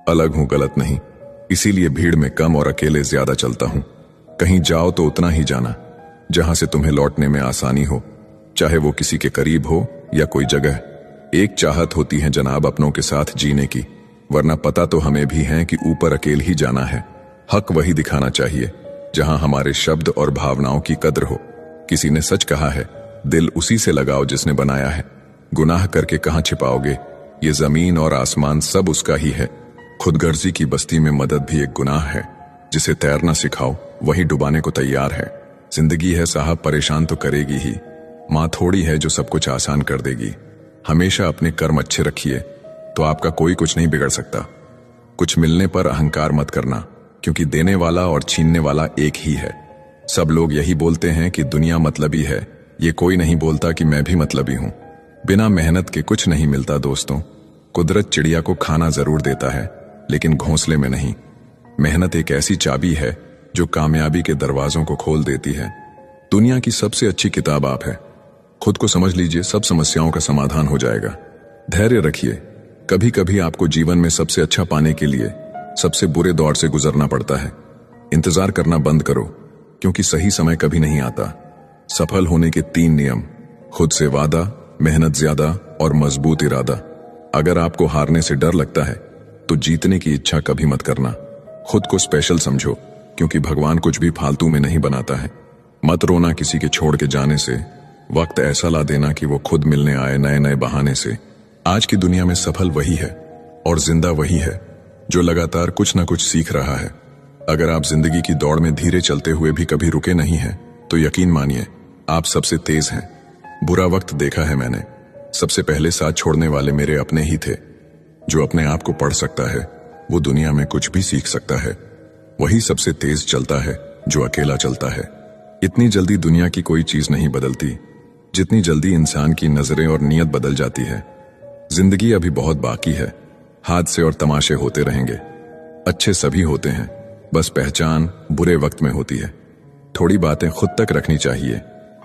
अलग हूं, गलत नहीं। इसीलिए भीड़ में कम और अकेले ज्यादा चलता हूं। कहीं जाओ तो उतना ही जाना जहां से तुम्हें लौटने में आसानी हो, चाहे वो किसी के करीब हो या कोई जगह। एक चाहत होती है जनाब अपनों के साथ जीने की, वरना पता तो हमें भी है कि ऊपर अकेले ही जाना है। हक वही दिखाना चाहिए जहां हमारे शब्द और भावनाओं की कद्र हो। किसी ने सच कहा है, दिल उसी से लगाओ जिसने बनाया है। गुनाह करके कहां छिपाओगे, ये जमीन और आसमान सब उसका ही है। खुदगर्जी की बस्ती में मदद भी एक गुनाह है। जिसे तैरना सिखाओ वही डुबाने को तैयार है। जिंदगी है साहब, परेशान तो करेगी ही। माँ थोड़ी है जो सब कुछ आसान कर देगी। हमेशा अपने कर्म अच्छे रखिए तो आपका कोई कुछ नहीं बिगड़ सकता। कुछ मिलने पर अहंकार मत करना, क्योंकि देने वाला और छीनने वाला एक ही है। सब लोग यही बोलते हैं कि दुनिया मतलबी है, ये कोई नहीं बोलता कि मैं भी मतलबी हूं। बिना मेहनत के कुछ नहीं मिलता दोस्तों। कुदरत चिड़िया को खाना जरूर देता है, लेकिन घोंसले में नहीं। मेहनत एक ऐसी चाबी है जो कामयाबी के दरवाजों को खोल देती है। दुनिया की सबसे अच्छी किताब आप है। खुद को समझ लीजिए, सब समस्याओं का समाधान हो जाएगा। धैर्य रखिए। कभी कभी आपको जीवन में सबसे अच्छा पाने के लिए सबसे बुरे दौर से गुजरना पड़ता है। इंतजार करना बंद करो, क्योंकि सही समय कभी नहीं आता। सफल होने के 3 नियम: खुद से वादा, मेहनत ज्यादा और मजबूत इरादा। अगर आपको हारने से डर लगता है तो जीतने की इच्छा कभी मत करना। खुद को स्पेशल समझो, क्योंकि भगवान कुछ भी फालतू में नहीं बनाता है। मत रोना किसी के छोड़ के जाने से। वक्त ऐसा ला देना कि वो खुद मिलने आए नए नए बहाने से। आज की दुनिया में सफल वही है और जिंदा वही है जो लगातार कुछ ना कुछ सीख रहा है। अगर आप जिंदगी की दौड़ में धीरे चलते हुए भी कभी रुके नहीं हैं, तो यकीन मानिए आप सबसे तेज हैं। बुरा वक्त देखा है मैंने। सबसे पहले साथ छोड़ने वाले मेरे अपने ही थे। जो अपने आप को पढ़ सकता है वो दुनिया में कुछ भी सीख सकता है। वही सबसे तेज चलता है जो अकेला चलता है। इतनी जल्दी दुनिया की कोई चीज नहीं बदलती जितनी जल्दी इंसान की नजरें और नीयत बदल जाती है। जिंदगी अभी बहुत बाकी है। हादसे और तमाशे होते रहेंगे। अच्छे सभी होते हैं, बस पहचान बुरे वक्त में होती है। थोड़ी बातें खुद तक रखनी चाहिए।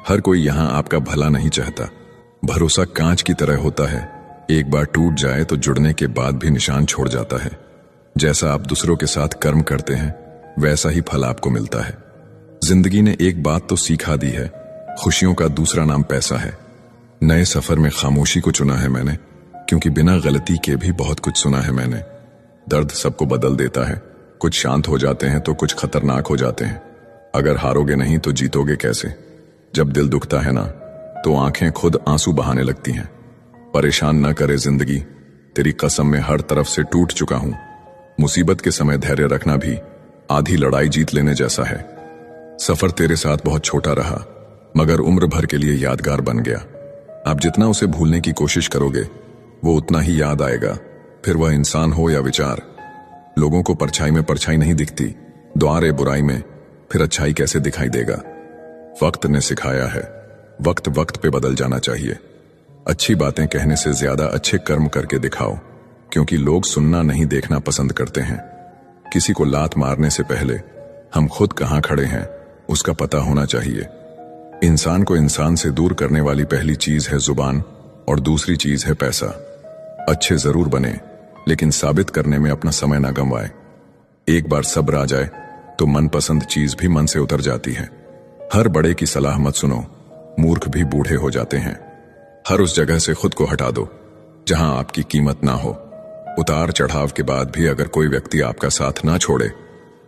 हर कोई यहां आपका भला नहीं चाहता। भरोसा कांच की तरह होता है, एक बार टूट जाए तो जुड़ने के बाद भी निशान छोड़ जाता है। जैसा आप दूसरों के साथ कर्म करते हैं वैसा ही फल आपको मिलता है। जिंदगी ने एक बात तो सिखा दी है, खुशियों का दूसरा नाम पैसा है। नए सफर में खामोशी को चुना है मैंने, क्योंकि बिना गलती के भी बहुत कुछ सुना है मैंने। दर्द सबको बदल देता है, कुछ शांत हो जाते हैं तो कुछ खतरनाक हो जाते हैं। अगर हारोगे नहीं तो जीतोगे कैसे? जब दिल दुखता है ना तो आंखें खुद आंसू बहाने लगती हैं। परेशान न करे जिंदगी, तेरी कसम में हर तरफ से टूट चुका हूं। मुसीबत के समय धैर्य रखना भी आधी लड़ाई जीत लेने जैसा है। सफर तेरे साथ बहुत छोटा रहा, मगर उम्र भर के लिए यादगार बन गया। आप जितना उसे भूलने की कोशिश करोगे वो उतना ही याद आएगा, फिर वह इंसान हो या विचार। लोगों को परछाई में परछाई नहीं दिखती, द्वारे बुराई में फिर अच्छाई कैसे दिखाई देगा? वक्त ने सिखाया है, वक्त वक्त पे बदल जाना चाहिए। अच्छी बातें कहने से ज्यादा अच्छे कर्म करके दिखाओ, क्योंकि लोग सुनना नहीं देखना पसंद करते हैं। किसी को लात मारने से पहले हम खुद कहां खड़े हैं उसका पता होना चाहिए। इंसान को इंसान से दूर करने वाली पहली चीज है जुबान और दूसरी चीज है पैसा। अच्छे जरूर बने, लेकिन साबित करने में अपना समय ना गंवाए। एक बार सब्र आ जाए तो मनपसंद चीज भी मन से उतर जाती है। हर बड़े की सलाह मत सुनो, मूर्ख भी बूढ़े हो जाते हैं। हर उस जगह से खुद को हटा दो जहां आपकी कीमत ना हो। उतार चढ़ाव के बाद भी अगर कोई व्यक्ति आपका साथ ना छोड़े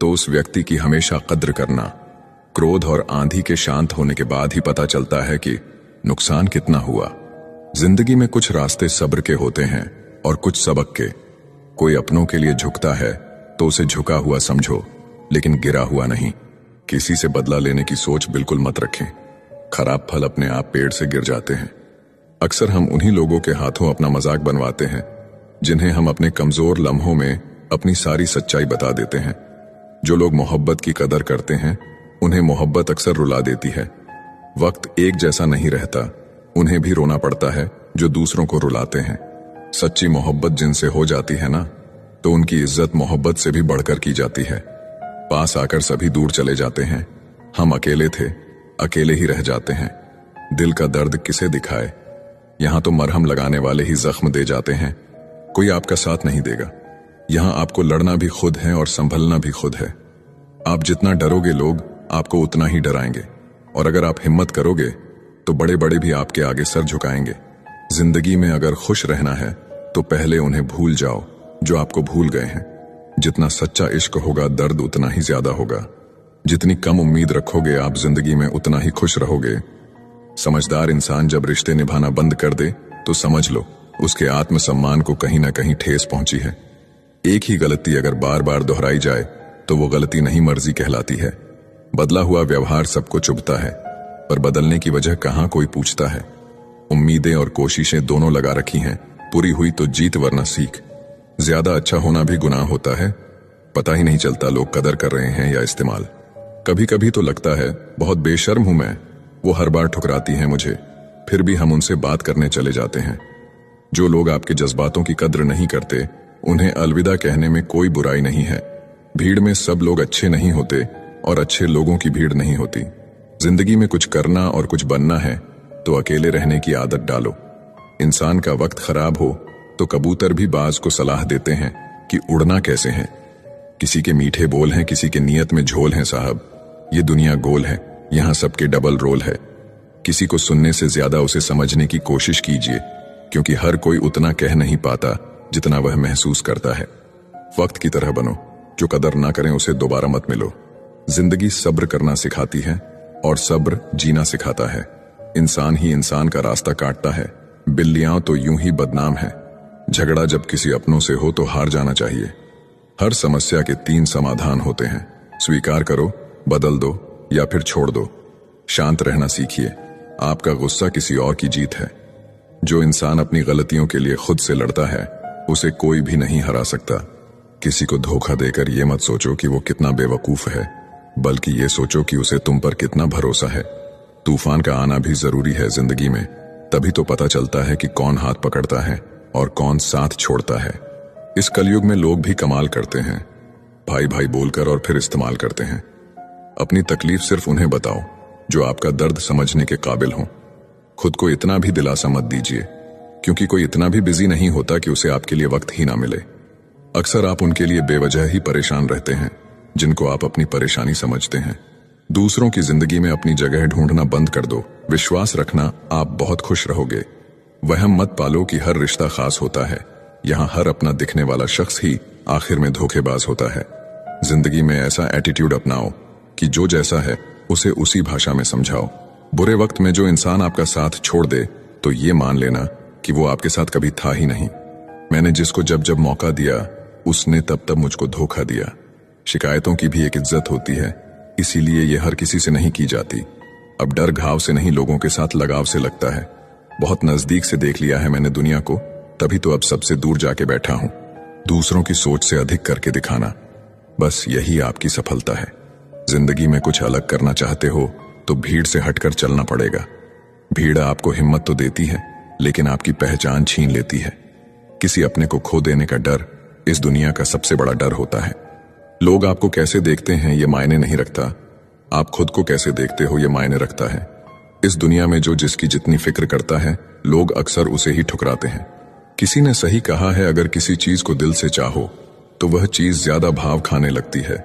तो उस व्यक्ति की हमेशा कद्र करना। क्रोध और आंधी के शांत होने के बाद ही पता चलता है कि नुकसान कितना हुआ। जिंदगी में कुछ रास्ते सब्र के होते हैं और कुछ सबक के। कोई अपनों के लिए झुकता है तो उसे झुका हुआ समझो, लेकिन गिरा हुआ नहीं। किसी से बदला लेने की सोच बिल्कुल मत रखें। खराब फल अपने आप पेड़ से गिर जाते हैं। अक्सर हम उन्हीं लोगों के हाथों अपना मजाक बनवाते हैं जिन्हें हम अपने कमजोर लम्हों में अपनी सारी सच्चाई बता देते हैं। जो लोग मोहब्बत की कदर करते हैं उन्हें मोहब्बत अक्सर रुला देती है। वक्त एक जैसा नहीं रहता, उन्हें भी रोना पड़ता है जो दूसरों को रुलाते हैं। सच्ची मोहब्बत जिनसे हो जाती है ना, तो उनकी इज्जत मोहब्बत से भी बढ़कर की जाती है। पास आकर सभी दूर चले जाते हैं। हम अकेले थे, अकेले ही रह जाते हैं। दिल का दर्द किसे दिखाए? यहां तो मरहम लगाने वाले ही जख्म दे जाते हैं। कोई आपका साथ नहीं देगा। यहाँ आपको लड़ना भी खुद है और संभलना भी खुद है। आप जितना डरोगे लोग आपको उतना ही डराएंगे, और अगर आप हिम्मत करोगे तो बड़े बड़े भी आपके आगे सर झुकाएंगे। जिंदगी में अगर खुश रहना है तो पहले उन्हें भूल जाओ जो आपको भूल गए हैं। जितना सच्चा इश्क होगा दर्द उतना ही ज्यादा होगा। जितनी कम उम्मीद रखोगे आप जिंदगी में उतना ही खुश रहोगे। समझदार इंसान जब रिश्ते निभाना बंद कर दे तो समझ लो उसके आत्मसम्मान को कहीं ना कहीं ठेस पहुंची है। एक ही गलती अगर बार बार दोहराई जाए तो वो गलती नहीं मर्जी कहलाती है। बदला हुआ व्यवहार सबको चुभता है, पर बदलने की वजह कहाँ कोई पूछता है। उम्मीदें और कोशिशें दोनों लगा रखी हैं, पूरी हुई तो जीत वरना सीख। ज्यादा अच्छा होना भी गुनाह होता है, पता ही नहीं चलता लोग कदर कर रहे हैं या इस्तेमाल। कभी कभी तो लगता है बहुत बेशर्म हूं मैं, वो हर बार ठुकराती हैं मुझे, फिर भी हम उनसे बात करने चले जाते हैं। जो लोग आपके जज्बातों की कद्र नहीं करते उन्हें अलविदा कहने में कोई बुराई नहीं है। भीड़ में सब लोग अच्छे नहीं होते और अच्छे लोगों की भीड़ नहीं होती। जिंदगी में कुछ करना और कुछ बनना है तो अकेले रहने की आदत डालो। इंसान का वक्त खराब हो तो कबूतर भी बाज को सलाह देते हैं कि उड़ना कैसे है। किसी के मीठे बोल हैं, किसी के नियत में झोल हैं साहब। ये दुनिया गोल है, यहाँ सबके डबल रोल है। किसी को सुनने से ज्यादा उसे समझने की कोशिश कीजिए, क्योंकि हर कोई उतना कह नहीं पाता जितना वह महसूस करता है। वक्त की तरह बनो, जो कदर ना करें उसे दोबारा मत मिलो। जिंदगी सब्र करना सिखाती है और सब्र जीना सिखाता है। इंसान ही इंसान का रास्ता काटता है, बिल्लियां तो यूं ही बदनाम है। झगड़ा जब किसी अपनों से हो तो हार जाना चाहिए। हर समस्या के 3 समाधान होते हैं, स्वीकार करो, बदल दो या फिर छोड़ दो। शांत रहना सीखिए, आपका गुस्सा किसी और की जीत है। जो इंसान अपनी गलतियों के लिए खुद से लड़ता है उसे कोई भी नहीं हरा सकता। किसी को धोखा देकर यह मत सोचो कि वो कितना बेवकूफ है, बल्कि ये सोचो कि उसे तुम पर कितना भरोसा है। तूफान का आना भी जरूरी है जिंदगी में, तभी तो पता चलता है कि कौन हाथ पकड़ता है और कौन साथ छोड़ता है। इस कलयुग में लोग भी कमाल करते हैं, भाई भाई बोलकर और फिर इस्तेमाल करते हैं। अपनी तकलीफ सिर्फ उन्हें बताओ जो आपका दर्द समझने के काबिल हो। खुद को इतना भी दिलासा मत दीजिए, क्योंकि कोई इतना भी बिजी नहीं होता कि उसे आपके लिए वक्त ही ना मिले। अक्सर आप उनके लिए बेवजह ही परेशान रहते हैं जिनको आप अपनी परेशानी समझते हैं। दूसरों की जिंदगी में अपनी जगह ढूंढना बंद कर दो। विश्वास रखना आप बहुत खुश रहोगे। वहम मत पालो कि हर रिश्ता खास होता है। यहाँ हर अपना दिखने वाला शख्स ही आखिर में धोखेबाज होता है। जिंदगी में ऐसा एटीट्यूड अपनाओ कि जो जैसा है उसे उसी भाषा में समझाओ। बुरे वक्त में जो इंसान आपका साथ छोड़ दे तो ये मान लेना कि वो आपके साथ कभी था ही नहीं। मैंने जिसको जब जब मौका दिया उसने तब तब मुझको धोखा दिया। शिकायतों की भी एक इज्जत होती है, इसीलिए ये हर किसी से नहीं की जाती। अब डर घाव से नहीं लोगों के साथ लगाव से लगता है। बहुत नजदीक से देख लिया है मैंने दुनिया को, तभी तो अब सबसे दूर जाके बैठा हूं। दूसरों की सोच से अधिक करके दिखाना, बस यही आपकी सफलता है। जिंदगी में कुछ अलग करना चाहते हो तो भीड़ से हटकर चलना पड़ेगा। भीड़ आपको हिम्मत तो देती है लेकिन आपकी पहचान छीन लेती है। किसी अपने को खो देने का डर इस दुनिया का सबसे बड़ा डर होता है। लोग आपको कैसे देखते हैं ये मायने नहीं रखता, आप खुद को कैसे देखते हो ये मायने रखता है। इस दुनिया में जो जिसकी जितनी फिक्र करता है लोग अक्सर उसे ही ठुकराते हैं। किसी ने सही कहा है, अगर किसी चीज को दिल से चाहो तो वह चीज ज्यादा भाव खाने लगती है,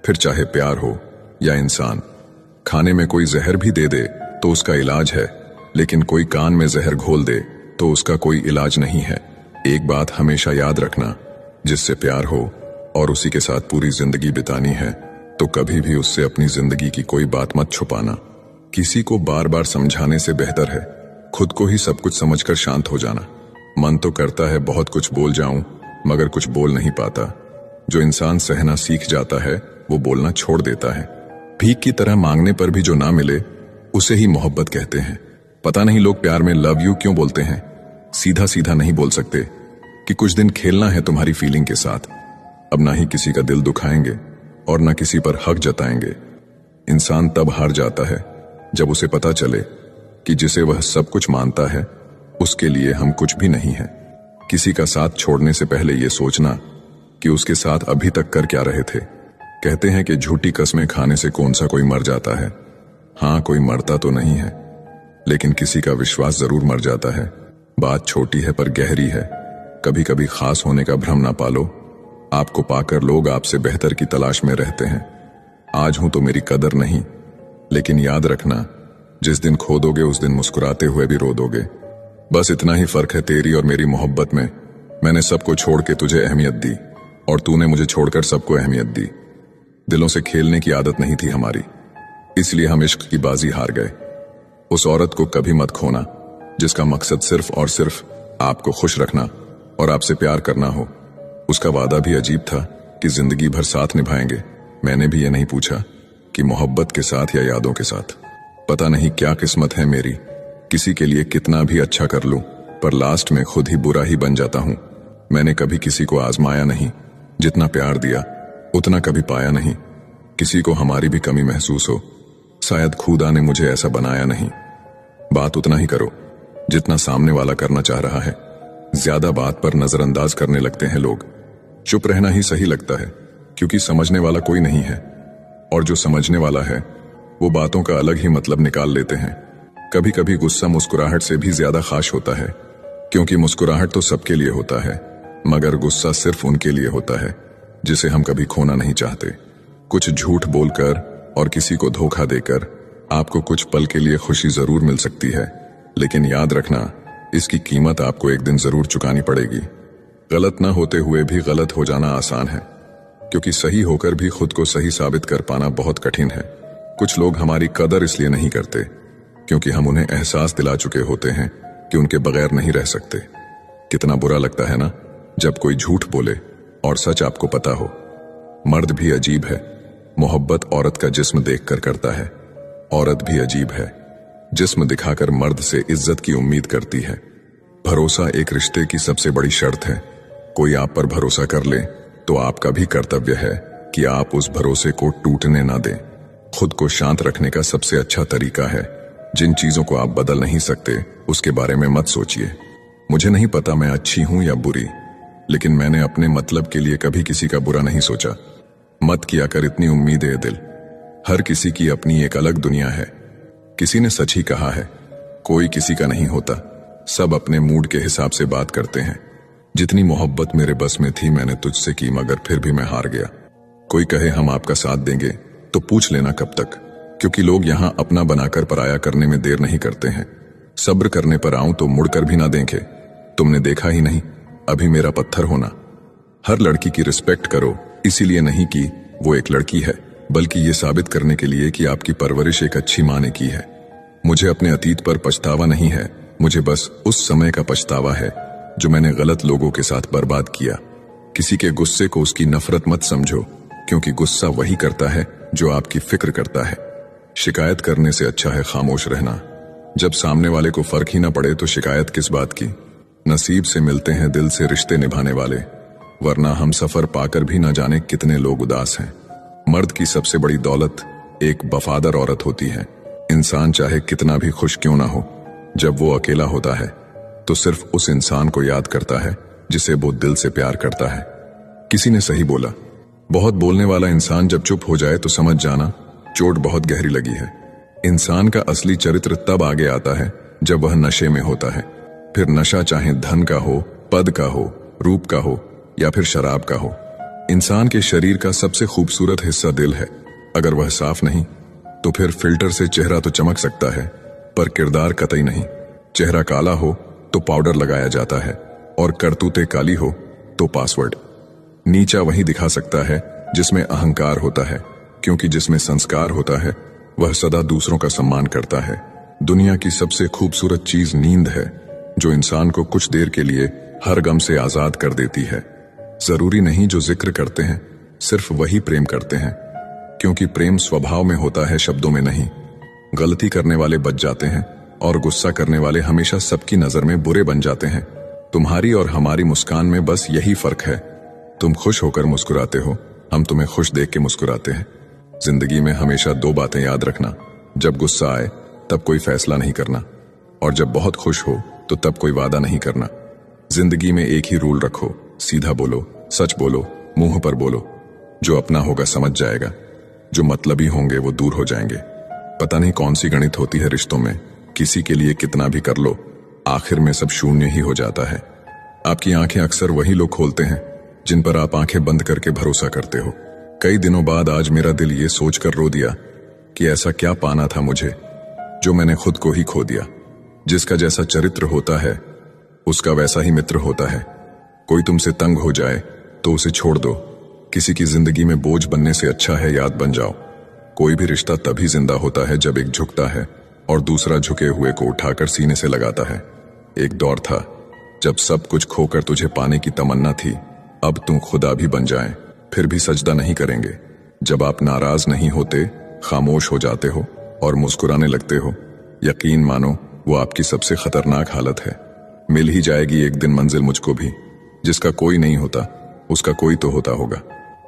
फिर चाहे प्यार हो या इंसान। खाने में कोई जहर भी दे दे तो उसका इलाज है, लेकिन कोई कान में जहर घोल दे तो उसका कोई इलाज नहीं है। एक बात हमेशा याद रखना, जिससे प्यार हो और उसी के साथ पूरी जिंदगी बितानी है तो कभी भी उससे अपनी जिंदगी की कोई बात मत छुपाना। किसी को बार बार समझाने से बेहतर है खुद को ही सब कुछ समझकर शांत हो जाना। मन तो करता है बहुत कुछ बोल जाऊं, मगर कुछ बोल नहीं पाता। जो इंसान सहना सीख जाता है वो बोलना छोड़ देता है। भीख की तरह मांगने पर भी जो ना मिले उसे ही मोहब्बत कहते हैं। पता नहीं लोग प्यार में लव यू क्यों बोलते हैं, सीधा सीधा नहीं बोल सकते कि कुछ दिन खेलना है तुम्हारी फीलिंग के साथ। अब ना ही किसी का दिल दुखाएंगे और ना किसी पर हक जताएंगे। इंसान तब हार जाता है जब उसे पता चले कि जिसे वह सब कुछ मानता है उसके लिए हम कुछ भी नहीं है। किसी का साथ छोड़ने से पहले यह सोचना कि उसके साथ अभी तक कर क्या रहे थे। कहते हैं कि झूठी कस्में खाने से कौन सा कोई मर जाता है। हाँ, कोई मरता तो नहीं है, लेकिन किसी का विश्वास जरूर मर जाता है। बात छोटी है पर गहरी है। कभी कभी खास होने का भ्रम ना पालो। आपको पाकर लोग आपसे बेहतर की तलाश में रहते हैं। आज हूं तो मेरी कदर नहीं, लेकिन याद रखना, जिस दिन खो दोगे उस दिन मुस्कुराते हुए भी रो दोगे। बस इतना ही फर्क है तेरी और मेरी मोहब्बत में। मैंने सबको छोड़ के तुझे अहमियत दी और तूने मुझे छोड़कर सबको अहमियत दी। दिलों से खेलने की आदत नहीं थी हमारी, इसलिए हम इश्क की बाजी हार गए। उस औरत को कभी मत खोना जिसका मकसद सिर्फ और सिर्फ आपको खुश रखना और आपसे प्यार करना हो। उसका वादा भी अजीब था कि जिंदगी भर साथ निभाएंगे। मैंने भी ये नहीं पूछा कि मोहब्बत के साथ या यादों के साथ। पता नहीं क्या किस्मत है मेरी, किसी के लिए कितना भी अच्छा कर लूं पर लास्ट में खुद ही बुरा ही बन जाता हूं। मैंने कभी किसी को आजमाया नहीं, जितना प्यार दिया उतना कभी पाया नहीं। किसी को हमारी भी कमी महसूस हो, शायद खुदा ने मुझे ऐसा बनाया नहीं। बात उतना ही करो जितना सामने वाला करना चाह रहा है। ज्यादा बात पर नजरअंदाज करने लगते हैं लोग। चुप रहना ही सही लगता है, क्योंकि समझने वाला कोई नहीं है, और जो समझने वाला है वो बातों का अलग ही मतलब निकाल लेते हैं। कभी कभी गुस्सा मुस्कुराहट से भी ज्यादा खास होता है, क्योंकि मुस्कुराहट तो सबके लिए होता है, मगर गुस्सा सिर्फ उनके लिए होता है जिसे हम कभी खोना नहीं चाहते। कुछ झूठ बोलकर और किसी को धोखा देकर आपको कुछ पल के लिए खुशी जरूर मिल सकती है, लेकिन याद रखना, इसकी कीमत आपको एक दिन जरूर चुकानी पड़ेगी। गलत न होते हुए भी गलत हो जाना आसान है, क्योंकि सही होकर भी खुद को सही साबित कर पाना बहुत कठिन है। कुछ लोग हमारी कदर इसलिए नहीं करते क्योंकि हम उन्हें एहसास दिला चुके होते हैं कि उनके बगैर नहीं रह सकते। कितना बुरा लगता है ना जब कोई झूठ बोले और सच आपको पता हो। मर्द भी अजीब है, मोहब्बत औरत का जिस्म देखकर करता है। औरत भी अजीब है, जिस्म दिखाकर मर्द से इज्जत की उम्मीद करती है। भरोसा एक रिश्ते की सबसे बड़ी शर्त है। कोई आप पर भरोसा कर ले तो आपका भी कर्तव्य है कि आप उस भरोसे को टूटने ना दें। खुद को शांत रखने का सबसे अच्छा तरीका है, जिन चीजों को आप बदल नहीं सकते उसके बारे में मत सोचिए। मुझे नहीं पता मैं अच्छी हूं या बुरी, लेकिन मैंने अपने मतलब के लिए कभी किसी का बुरा नहीं सोचा। मत किया कर इतनी उम्मीदें दिल। हर किसी की अपनी एक अलग दुनिया है। किसी ने सच ही कहा है, कोई किसी का नहीं होता, सब अपने मूड के हिसाब से बात करते हैं। जितनी मोहब्बत मेरे बस में थी मैंने तुझसे की, मगर फिर भी मैं हार गया। कोई कहे हम आपका साथ देंगे तो पूछ लेना कब तक, क्योंकि लोग यहां अपना बनाकर पराया करने में देर नहीं करते हैं। सब्र करने पर आऊं तो मुड़कर भी ना देखे। तुमने देखा ही नहीं अभी मेरा पत्थर होना। हर लड़की की रिस्पेक्ट करो, इसीलिए नहीं कि वो एक लड़की है, बल्कि ये साबित करने के लिए कि आपकी परवरिश एक अच्छी माँ ने की है। मुझे अपने अतीत पर पछतावा नहीं है, मुझे बस उस समय का पछतावा है जो मैंने गलत लोगों के साथ बर्बाद किया। किसी के गुस्से को उसकी नफरत मत समझो, क्योंकि गुस्सा वही करता है जो आपकी फिक्र करता है। शिकायत करने से अच्छा है खामोश रहना। जब सामने वाले को फर्क ही ना पड़े तो शिकायत किस बात की। नसीब से मिलते हैं दिल से रिश्ते निभाने वाले, वरना हम सफर पाकर भी ना जाने कितने लोग उदास हैं। मर्द की सबसे बड़ी दौलत एक वफादार औरत होती है। इंसान चाहे कितना भी खुश क्यों ना हो, जब वो अकेला होता है तो सिर्फ उस इंसान को याद करता है जिसे वो दिल से प्यार करता है। किसी ने सही बोला, बहुत बोलने वाला इंसान जब चुप हो जाए तो समझ जाना चोट बहुत गहरी लगी है। इंसान का असली चरित्र तब आगे आता है जब वह नशे में होता है। फिर नशा चाहे धन का हो, पद का हो, रूप का हो या फिर शराब का हो। इंसान के शरीर का सबसे खूबसूरत हिस्सा दिल है। अगर वह साफ नहीं तो फिर फिल्टर से चेहरा तो चमक सकता है, पर किरदार कतई नहीं। चेहरा काला हो तो पाउडर लगाया जाता है, और करतूतें काली हो तो पासवर्ड। नीचा वही दिखा सकता है जिसमें अहंकार होता है, क्योंकि जिसमें संस्कार होता है वह सदा दूसरों का सम्मान करता है। दुनिया की सबसे खूबसूरत चीज नींद है, जो इंसान को कुछ देर के लिए हर गम से आजाद कर देती है। जरूरी नहीं जो जिक्र करते हैं सिर्फ वही प्रेम करते हैं, क्योंकि प्रेम स्वभाव में होता है, शब्दों में नहीं। गलती करने वाले बच जाते हैं और गुस्सा करने वाले हमेशा सबकी नजर में बुरे बन जाते हैं। तुम्हारी और हमारी मुस्कान में बस यही फर्क है। तुम खुश होकर मुस्कुराते हो, हम तुम्हें खुश देख के मुस्कुराते हैं। जिंदगी में हमेशा दो बातें याद रखना, जब गुस्सा आए तब कोई फैसला नहीं करना, और जब बहुत खुश हो तो तब कोई वादा नहीं करना। जिंदगी में एक ही रूल रखो, सीधा बोलो, सच बोलो, मुंह पर बोलो। जो अपना होगा समझ जाएगा, जो मतलबी होंगे वो दूर हो जाएंगे। पता नहीं कौन सी गणित होती है रिश्तों में, किसी के लिए कितना भी कर लो आखिर में सब शून्य ही हो जाता है। आपकी आंखें अक्सर वही लोग खोलते हैं जिन पर आप आंखें बंद करके भरोसा करते हो। कई दिनों बाद आज मेरा दिल ये सोचकर रो दिया कि ऐसा क्या पाना था मुझे जो मैंने खुद को ही खो दिया। जिसका जैसा चरित्र होता है उसका वैसा ही मित्र होता है। कोई तुमसे तंग हो जाए तो उसे छोड़ दो। किसी की जिंदगी में बोझ बनने से अच्छा है याद बन जाओ। कोई भी रिश्ता तभी जिंदा होता है जब एक झुकता है और दूसरा झुके हुए को उठाकर सीने से लगाता है। एक दौर था जब सब कुछ खोकर तुझे पाने की तमन्ना थी। अब तुम खुदा भी बन जाए फिर भी सजदा नहीं करेंगे। जब आप नाराज नहीं होते, खामोश हो जाते हो और मुस्कुराने लगते हो, यकीन मानो वो आपकी सबसे खतरनाक हालत है। मिल ही जाएगी एक दिन मंजिल मुझको भी। जिसका कोई नहीं होता उसका कोई तो होता होगा।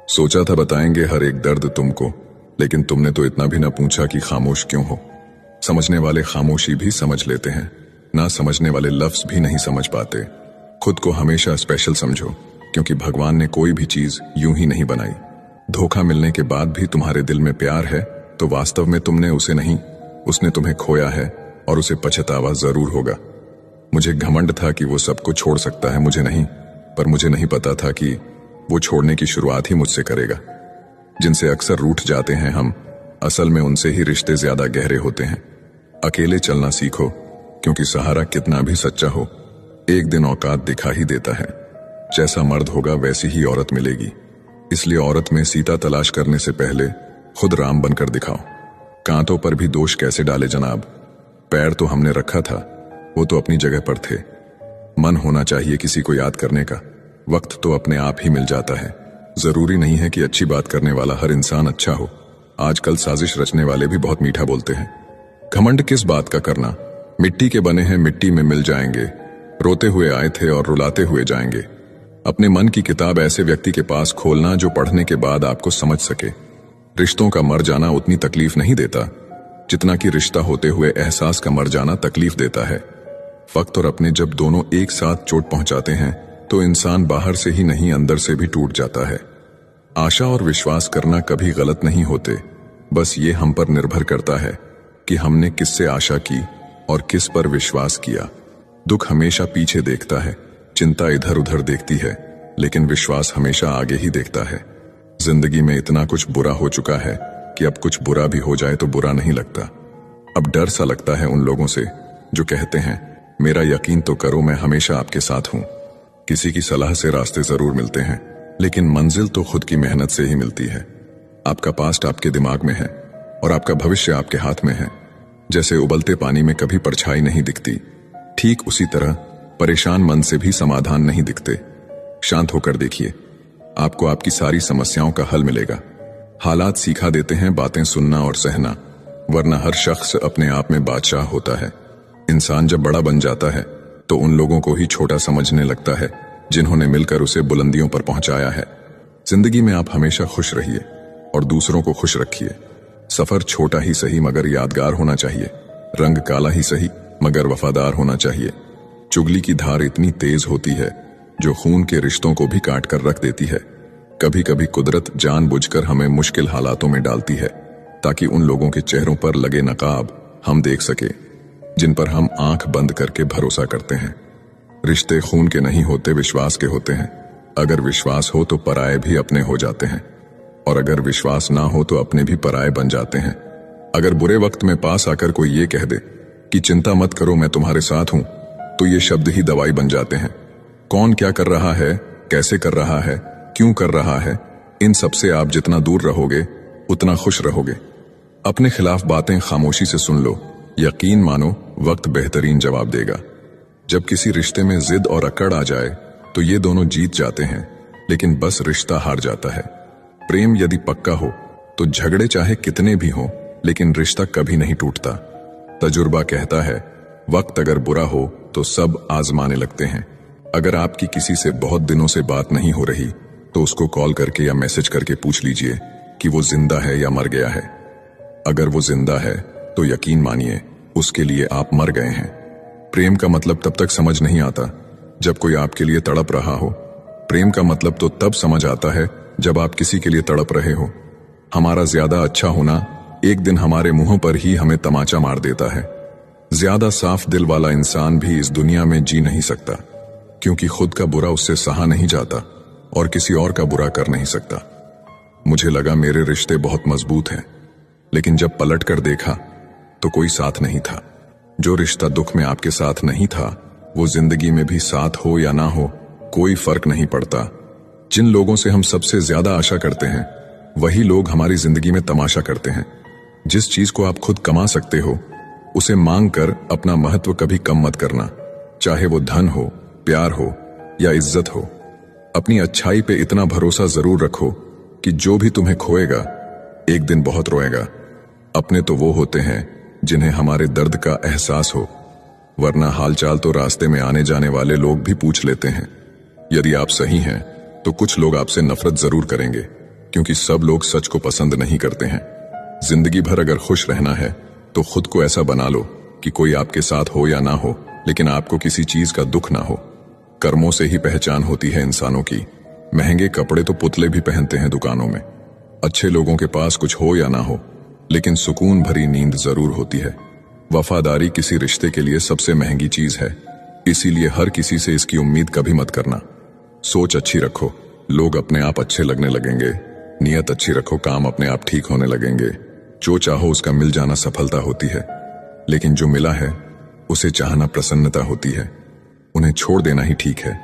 सोचा था बताएंगे हर एक दर्द तुमको, लेकिन तुमने तो इतना भी ना पूछा कि खामोश क्यों हो। समझने वाले खामोशी भी समझ लेते हैं, ना समझने वाले लफ्ज भी नहीं समझ पाते। खुद को हमेशा स्पेशल समझो, क्योंकि भगवान ने कोई भी चीज यूं ही नहीं बनाई। धोखा मिलने के बाद भी तुम्हारे दिल में प्यार है तो वास्तव में तुमने उसे नहीं, उसने तुम्हें खोया है और उसे पछतावा जरूर होगा। मुझे घमंड था कि वो सबको छोड़ सकता है, मुझे नहीं, पर मुझे नहीं पता था कि वो छोड़ने की शुरुआत ही मुझसे करेगा। जिनसे अक्सर रूठ जाते हैं हम, असल में उनसे ही रिश्ते ज्यादा गहरे होते हैं। अकेले चलना सीखो, क्योंकि सहारा कितना भी सच्चा हो एक दिन औकात दिखा ही देता है। जैसा मर्द होगा वैसी ही औरत मिलेगी। इसलिए औरत में सीता तलाश करने से पहले खुद राम बनकर दिखाओ। कांटों पर भी दोष कैसे डाले जनाब। पैर तो हमने रखा था, वो तो अपनी जगह पर थे। मन होना चाहिए किसी को याद करने का। वक्त तो अपने आप ही मिल जाता है। जरूरी नहीं है कि अच्छी बात करने वाला हर इंसान अच्छा हो। आजकल साजिश रचने वाले भी बहुत मीठा बोलते हैं। घमंड किस बात का करना। मिट्टी के बने हैं, मिट्टी में मिल जाएंगे। रोते हुए आए थे और रुलाते हुए जाएंगे। अपने मन की किताब ऐसे व्यक्ति के पास खोलना जो पढ़ने के बाद आपको समझ सके। रिश्तों का मर जाना उतनी तकलीफ नहीं देता जितना कि रिश्ता होते हुए एहसास का मर जाना तकलीफ देता है। वक्त और अपने जब दोनों एक साथ चोट पहुंचाते हैं तो इंसान बाहर से ही नहीं अंदर से भी टूट जाता है। आशा और विश्वास करना कभी गलत नहीं होते, बस ये हम पर निर्भर करता है कि हमने किससे आशा की और किस पर विश्वास किया। दुख हमेशा पीछे देखता है, चिंता इधर उधर देखती है, लेकिन विश्वास हमेशा आगे ही देखता है। जिंदगी में इतना कुछ बुरा हो चुका है कि अब कुछ बुरा भी हो जाए तो बुरा नहीं लगता। अब डर सा लगता है उन लोगों से जो कहते हैं मेरा यकीन तो करो मैं हमेशा आपके साथ हूं। किसी की सलाह से रास्ते जरूर मिलते हैं, लेकिन मंजिल तो खुद की मेहनत से ही मिलती है। आपका पास्ट आपके दिमाग में है और आपका भविष्य आपके हाथ में है। जैसे उबलते पानी में कभी परछाई नहीं दिखती, ठीक उसी तरह परेशान मन से भी समाधान नहीं दिखते। शांत होकर देखिए, आपको आपकी सारी समस्याओं का हल मिलेगा। हालात सिखा देते हैं बातें सुनना और सहना, वरना हर शख्स अपने आप में बादशाह होता है। इंसान जब बड़ा बन जाता है तो उन लोगों को ही छोटा समझने लगता है जिन्होंने मिलकर उसे बुलंदियों पर पहुंचाया है। जिंदगी में आप हमेशा खुश रहिए और दूसरों को खुश रखिए। सफर छोटा ही सही मगर यादगार होना चाहिए। रंग काला ही सही मगर वफादार होना चाहिए। चुगली की धार इतनी तेज होती है जो खून के रिश्तों को भी काट कर रख देती है। कभी कभी कुदरत जानबूझकर हमें मुश्किल हालातों में डालती है ताकि उन लोगों के चेहरों पर लगे नकाब हम देख सके जिन पर हम आंख बंद करके भरोसा करते हैं। रिश्ते खून के नहीं होते, विश्वास के होते हैं। अगर विश्वास हो तो पराये भी अपने हो जाते हैं, और अगर विश्वास ना हो तो अपने भी पराये बन जाते हैं। अगर बुरे वक्त में पास आकर कोई ये कह दे कि चिंता मत करो मैं तुम्हारे साथ हूं, तो ये शब्द ही दवाई बन जाते हैं। कौन क्या कर रहा है, कैसे कर रहा है, क्यों कर रहा है, इन सब से आप जितना दूर रहोगे उतना खुश रहोगे। अपने खिलाफ बातें खामोशी से सुन लो, यकीन मानो वक्त बेहतरीन जवाब देगा। जब किसी रिश्ते में जिद और अकड़ आ जाए तो ये दोनों जीत जाते हैं, लेकिन बस रिश्ता हार जाता है। प्रेम यदि पक्का हो तो झगड़े चाहे कितने भी हों, लेकिन रिश्ता कभी नहीं टूटता। तजुर्बा कहता है वक्त अगर बुरा हो तो सब आजमाने लगते हैं। अगर आपकी किसी से बहुत दिनों से बात नहीं हो रही तो उसको कॉल करके या मैसेज करके पूछ लीजिए कि वो जिंदा है या मर गया है। अगर वो जिंदा है तो यकीन मानिए उसके लिए आप मर गए हैं। प्रेम का मतलब तब तक समझ नहीं आता जब कोई आपके लिए तड़प रहा हो। प्रेम का मतलब तो तब समझ आता है जब आप किसी के लिए तड़प रहे हो। हमारा ज्यादा अच्छा होना एक दिन हमारे मुंह पर ही हमें तमाचा मार देता है। ज्यादा साफ दिल वाला इंसान भी इस दुनिया में जी नहीं सकता, क्योंकि खुद का बुरा उससे सहा नहीं जाता। और किसी और का बुरा कर नहीं सकता। मुझे लगा मेरे रिश्ते बहुत मजबूत हैं, लेकिन जब पलट कर देखा तो कोई साथ नहीं था। जो रिश्ता दुख में आपके साथ नहीं था, वो जिंदगी में भी साथ हो या ना हो कोई फर्क नहीं पड़ता। जिन लोगों से हम सबसे ज्यादा आशा करते हैं, वही लोग हमारी जिंदगी में तमाशा करते हैं। जिस चीज को आप खुद कमा सकते हो, उसे मांग कर अपना महत्व कभी कम मत करना, चाहे वो धन हो, प्यार हो या इज्जत हो। अपनी अच्छाई पे इतना भरोसा जरूर रखो कि जो भी तुम्हें खोएगा एक दिन बहुत रोएगा। अपने तो वो होते हैं जिन्हें हमारे दर्द का एहसास हो, वरना हालचाल तो रास्ते में आने जाने वाले लोग भी पूछ लेते हैं। यदि आप सही हैं तो कुछ लोग आपसे नफरत जरूर करेंगे, क्योंकि सब लोग सच को पसंद नहीं करते हैं। जिंदगी भर अगर खुश रहना है तो खुद को ऐसा बना लो कि कोई आपके साथ हो या ना हो, लेकिन आपको किसी चीज का दुख ना हो। कर्मों से ही पहचान होती है इंसानों की। महंगे कपड़े तो पुतले भी पहनते हैं दुकानों में। अच्छे लोगों के पास कुछ हो या ना हो, लेकिन सुकून भरी नींद जरूर होती है। वफादारी किसी रिश्ते के लिए सबसे महंगी चीज है, इसीलिए हर किसी से इसकी उम्मीद कभी मत करना। सोच अच्छी रखो, लोग अपने आप अच्छे लगने लगेंगे। नियत अच्छी रखो, काम अपने आप ठीक होने लगेंगे। जो चाहो उसका मिल जाना सफलता होती है, लेकिन जो मिला है उसे चाहना प्रसन्नता होती है। उन्हें छोड़ देना ही ठीक है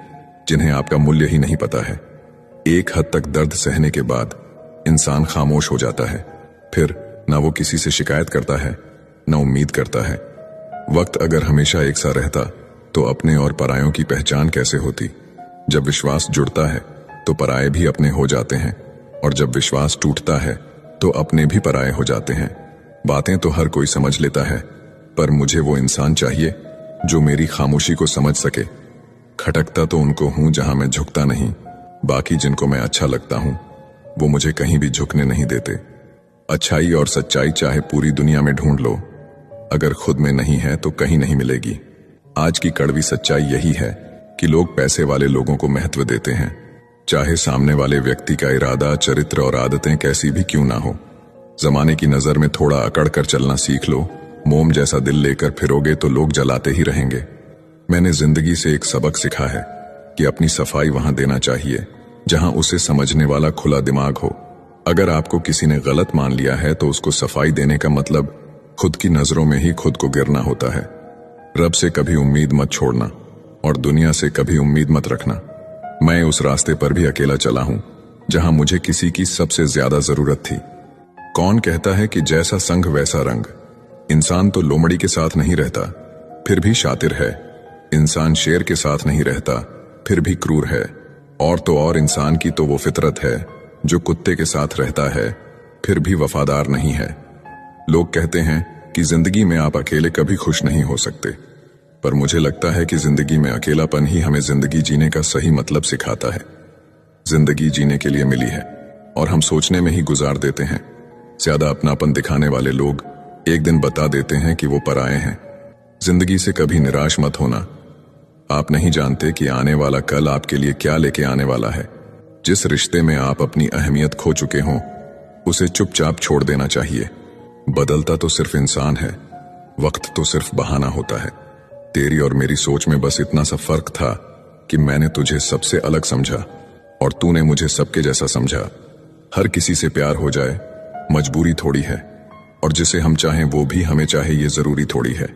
जिन्हें आपका मूल्य ही नहीं पता है। एक हद तक दर्द सहने के बाद इंसान खामोश हो जाता है, फिर ना वो किसी से शिकायत करता है, ना उम्मीद करता है। वक्त अगर हमेशा एक सा रहता तो अपने और परायों की पहचान कैसे होती। जब विश्वास जुड़ता है तो पराये भी अपने हो जाते हैं, और जब विश्वास टूटता है तो अपने भी पराये हो जाते हैं। बातें तो हर कोई समझ लेता है, पर मुझे वो इंसान चाहिए जो मेरी खामोशी को समझ सके। खटकता तो उनको हूं जहां मैं झुकता नहीं, बाकी जिनको मैं अच्छा लगता हूं वो मुझे कहीं भी झुकने नहीं देते। अच्छाई और सच्चाई चाहे पूरी दुनिया में ढूंढ लो, अगर खुद में नहीं है तो कहीं नहीं मिलेगी। आज की कड़वी सच्चाई यही है कि लोग पैसे वाले लोगों को महत्व देते हैं, चाहे सामने वाले व्यक्ति का इरादा, चरित्र और आदतें कैसी भी क्यों ना हो। जमाने की नजर में थोड़ा अकड़ कर चलना सीख लो। मोम जैसा दिल लेकर फिरोगे तो लोग जलाते ही रहेंगे। मैंने जिंदगी से एक सबक सीखा है कि अपनी सफाई वहां देना चाहिए जहां उसे समझने वाला खुला दिमाग हो। अगर आपको किसी ने गलत मान लिया है तो उसको सफाई देने का मतलब खुद की नजरों में ही खुद को गिरना होता है। रब से कभी उम्मीद मत छोड़ना और दुनिया से कभी उम्मीद मत रखना। मैं उस रास्ते पर भी अकेला चला हूं जहां मुझे किसी की सबसे ज्यादा जरूरत थी। कौन कहता है कि जैसा संग वैसा रंग। इंसान तो लोमड़ी के साथ नहीं रहता, फिर भी शातिर है। इंसान शेर के साथ नहीं रहता, फिर भी क्रूर है। और तो और इंसान की तो वो फितरत है जो कुत्ते के साथ रहता है, फिर भी वफादार नहीं है। लोग कहते हैं कि जिंदगी में आप अकेले कभी खुश नहीं हो सकते, पर मुझे लगता है कि जिंदगी में अकेलापन ही हमें जिंदगी जीने का सही मतलब सिखाता है। जिंदगी जीने के लिए मिली है और हम सोचने में ही गुजार देते हैं। ज्यादा अपनापन दिखाने वाले लोग एक दिन बता देते हैं कि वो पराये हैं। जिंदगी से कभी निराश मत होना। आप नहीं जानते कि आने वाला कल आपके लिए क्या लेके आने वाला है। जिस रिश्ते में आप अपनी अहमियत खो चुके हों, उसे चुपचाप छोड़ देना चाहिए। बदलता तो सिर्फ इंसान है, वक्त तो सिर्फ बहाना होता है। तेरी और मेरी सोच में बस इतना सा फर्क था कि मैंने तुझे सबसे अलग समझा और तूने मुझे सबके जैसा समझा। हर किसी से प्यार हो जाए मजबूरी थोड़ी है, और जिसे हम चाहें वो भी हमें चाहे ये जरूरी थोड़ी है।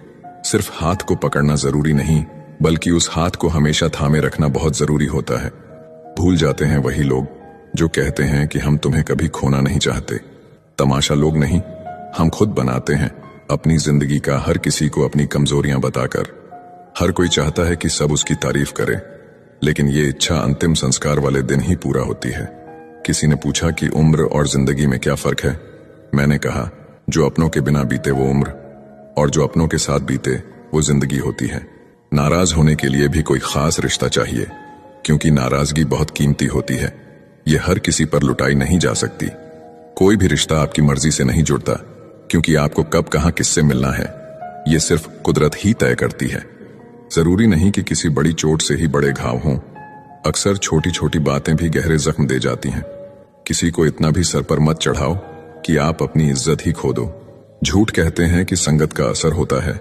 सिर्फ हाथ को पकड़ना जरूरी नहीं, बल्कि उस हाथ को हमेशा थामे रखना बहुत जरूरी होता है। भूल जाते हैं वही लोग जो कहते हैं कि हम तुम्हें कभी खोना नहीं चाहते। तमाशा लोग नहीं, हम खुद बनाते हैं अपनी जिंदगी का हर किसी को अपनी कमजोरियां बताकर। हर कोई चाहता है कि सब उसकी तारीफ करे, लेकिन ये इच्छा अंतिम संस्कार वाले दिन ही पूरा होती है। किसी ने पूछा कि उम्र और जिंदगी में क्या फर्क है। मैंने कहा, जो अपनों के बिना बीते वो उम्र, और जो अपनों के साथ बीते वो जिंदगी होती है। नाराज होने के लिए भी कोई खास रिश्ता चाहिए, क्योंकि नाराजगी बहुत कीमती होती है। ये हर किसी पर लुटाई नहीं जा सकती। कोई भी रिश्ता आपकी मर्जी से नहीं जुड़ता, क्योंकि आपको कब कहां किससे मिलना है ये सिर्फ कुदरत ही तय करती है। जरूरी नहीं कि किसी बड़ी चोट से ही बड़े घाव हों। अक्सर छोटी छोटी बातें भी गहरे जख्म दे जाती हैं। किसी को इतना भी सर पर मत चढ़ाओ कि आप अपनी इज्जत ही खो दो। झूठ कहते हैं कि संगत का असर होता है।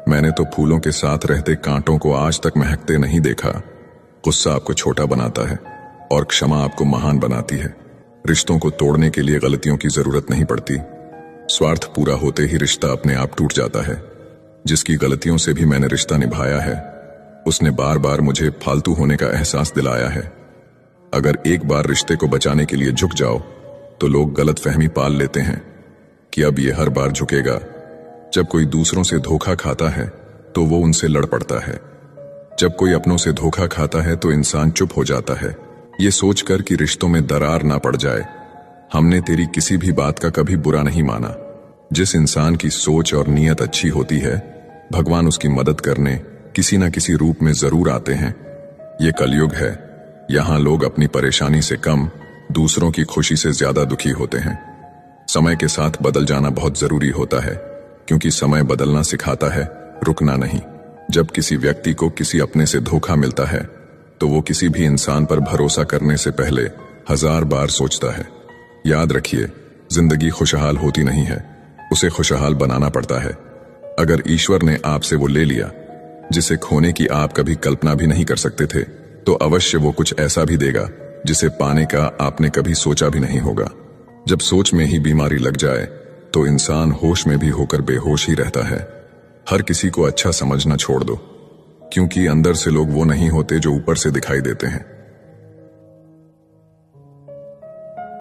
मैंने तो फूलों के साथ रहते कांटों को आज तक महकते नहीं देखा। गुस्सा आपको छोटा बनाता है, और क्षमा आपको महान बनाती है। रिश्तों को तोड़ने के लिए गलतियों की जरूरत नहीं पड़ती। स्वार्थ पूरा होते ही रिश्ता अपने आप टूट जाता है। जिसकी गलतियों से भी मैंने रिश्ता निभाया है, उसने बार बार मुझे फालतू होने का एहसास दिलाया है। अगर एक बार रिश्ते को बचाने के लिए झुक जाओ तो लोग गलतफहमी पाल लेते हैं कि अब ये हर बार झुकेगा। जब कोई दूसरों से धोखा खाता है तो वो उनसे लड़ पड़ता है। जब कोई अपनों से धोखा खाता है तो इंसान चुप हो जाता है, ये सोचकर कि रिश्तों में दरार ना पड़ जाए। हमने तेरी किसी भी बात का कभी बुरा नहीं माना। जिस इंसान की सोच और नीयत अच्छी होती है, भगवान उसकी मदद करने किसी न किसी रूप में जरूर आते हैं। ये कलयुग है, यहाँ लोग अपनी परेशानी से कम दूसरों की खुशी से ज्यादा दुखी होते हैं। समय के साथ बदल जाना बहुत जरूरी होता है, क्योंकि समय बदलना सिखाता है, रुकना नहीं। जब किसी व्यक्ति को किसी अपने से धोखा मिलता है तो वो किसी भी इंसान पर भरोसा करने से पहले 1000 बार सोचता है। याद रखिए, जिंदगी खुशहाल होती नहीं है, उसे खुशहाल बनाना पड़ता है। अगर ईश्वर ने आपसे वो ले लिया जिसे खोने की आप कभी कल्पना भी नहीं कर सकते थे, तो अवश्य वो कुछ ऐसा भी देगा जिसे पाने का आपने कभी सोचा भी नहीं होगा। जब सोच में ही बीमारी लग जाए तो इंसान होश में भी होकर बेहोश ही रहता है। हर किसी को अच्छा समझना छोड़ दो, क्योंकि अंदर से लोग वो नहीं होते जो ऊपर से दिखाई देते हैं।